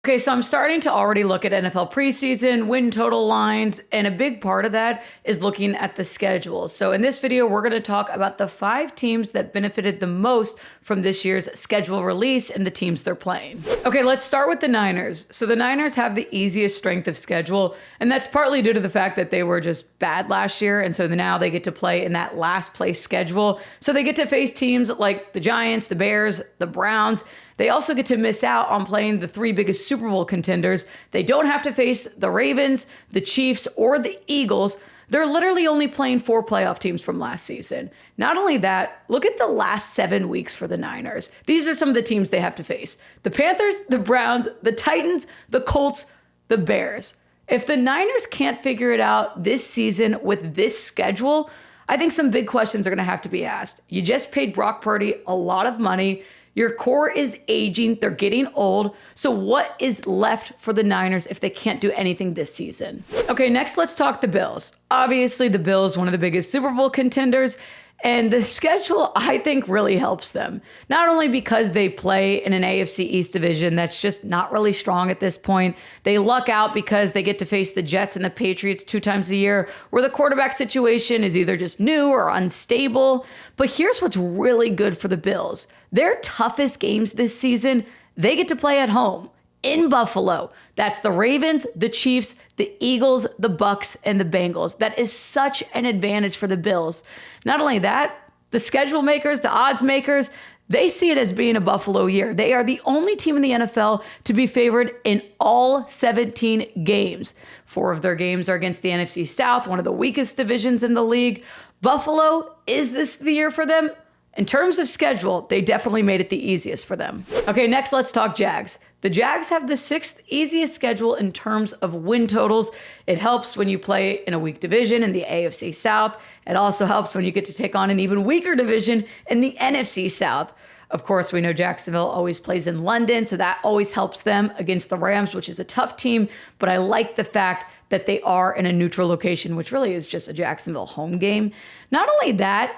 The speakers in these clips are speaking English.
Okay, so I'm starting to already look at NFL preseason, win total lines, and a big part of that is looking at the schedule. So in this video, we're going to talk about the 5 teams that benefited the most from this year's schedule release and the teams they're playing. Okay, let's start with the Niners. So the Niners have the easiest strength of schedule, and that's partly due to the fact that they were just bad last year, and so now they get to play in that last place schedule. So they get to face teams like the Giants, the Bears, the Browns. They also get to miss out on playing the 3 biggest Super Bowl contenders. They don't have to face the Ravens, the Chiefs, or the Eagles. They're literally only playing 4 playoff teams from last season. Not only that, look at the last 7 weeks for the Niners. These are some of the teams they have to face: the Panthers, the Browns, the Titans, the Colts, the Bears. If the Niners can't figure it out this season with this schedule, I think some big questions are going to have to be asked. You just paid Brock Purdy a lot of money. Your core is aging. They're getting old. So what is left for the Niners if they can't do anything this season? Okay, next let's talk the Bills. Obviously, the Bills, one of the biggest Super Bowl contenders, and the schedule, I think, really helps them. Not only because they play in an AFC East division that's just not really strong at this point. They luck out because they get to face the Jets and the Patriots 2 times a year, where the quarterback situation is either just new or unstable. But here's what's really good for the Bills. Their toughest games this season, they get to play at home in Buffalo. That's the Ravens, the Chiefs, the Eagles, the Bucks, and the Bengals. That is such an advantage for the Bills. Not only that, the schedule makers, the odds makers, they see it as being a Buffalo year. They are the only team in the NFL to be favored in all 17 games. 4 of their games are against the NFC South, one of the weakest divisions in the league. Buffalo, is this the year for them? In terms of schedule, they definitely made it the easiest for them. Okay, next let's talk Jags. The Jags have the 6th easiest schedule in terms of win totals. It helps when you play in a weak division in the AFC South. It also helps when you get to take on an even weaker division in the NFC South. Of course, we know Jacksonville always plays in London, so that always helps them against the Rams, which is a tough team. But I like the fact that they are in a neutral location, which really is just a Jacksonville home game. Not only that,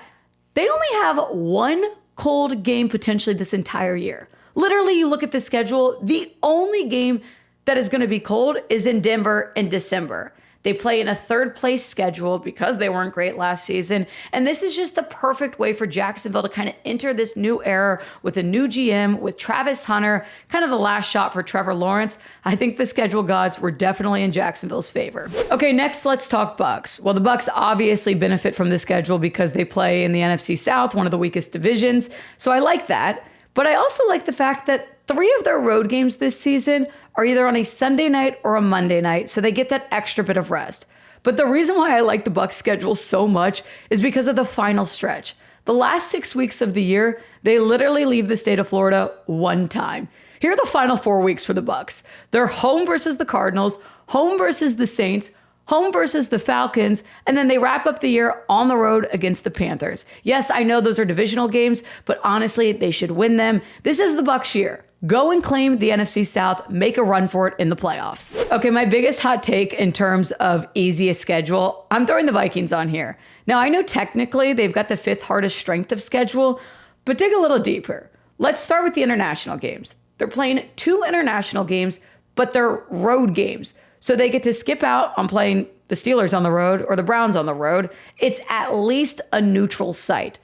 they only have 1 cold game potentially this entire year. Literally, you look at the schedule, the only game that is going to be cold is in Denver in December. They play in a 3rd place schedule because they weren't great last season. And this is just the perfect way for Jacksonville to kind of enter this new era with a new GM, with Travis Hunter, kind of the last shot for Trevor Lawrence. I think the schedule gods were definitely in Jacksonville's favor. Okay, next let's talk Bucks. Well, the Bucks obviously benefit from the schedule because they play in the NFC South, one of the weakest divisions. So I like that. But I also like the fact that 3 of their road games this season are either on a Sunday night or a Monday night, so they get that extra bit of rest. But the reason why I like the Bucs schedule so much is because of the final stretch. The last 6 weeks of the year, they literally leave the state of Florida 1 time. Here are the final 4 weeks for the Bucs. They're home versus the Cardinals, home versus the Saints, home versus the Falcons, and then they wrap up the year on the road against the Panthers. Yes, I know those are divisional games, but honestly, they should win them. This is the Bucs year. Go and claim the NFC South, make a run for it in the playoffs. Okay, my biggest hot take in terms of easiest schedule, I'm throwing the Vikings on here. Now, I know technically they've got the 5th hardest strength of schedule, but dig a little deeper. Let's start with the international games. They're playing 2 international games, but they're road games. So they get to skip out on playing the Steelers on the road or the Browns on the road. It's at least a neutral site.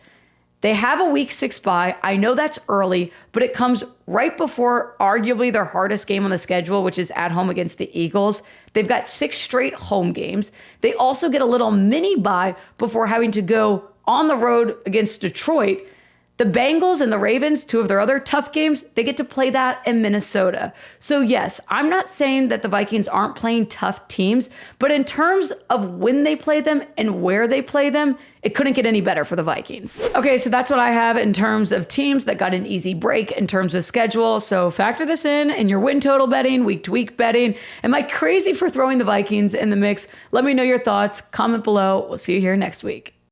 They have a week 6 bye. I know that's early, but it comes right before arguably their hardest game on the schedule, which is at home against the Eagles. They've got 6 straight home games. They also get a little mini bye before having to go on the road against Detroit. The Bengals and the Ravens, 2 of their other tough games, they get to play that in Minnesota. So yes, I'm not saying that the Vikings aren't playing tough teams, but in terms of when they play them and where they play them, it couldn't get any better for the Vikings. Okay, so that's what I have in terms of teams that got an easy break in terms of schedule. So factor this in your win total betting, week-to-week betting. Am I crazy for throwing the Vikings in the mix? Let me know your thoughts. Comment below. We'll see you here next week.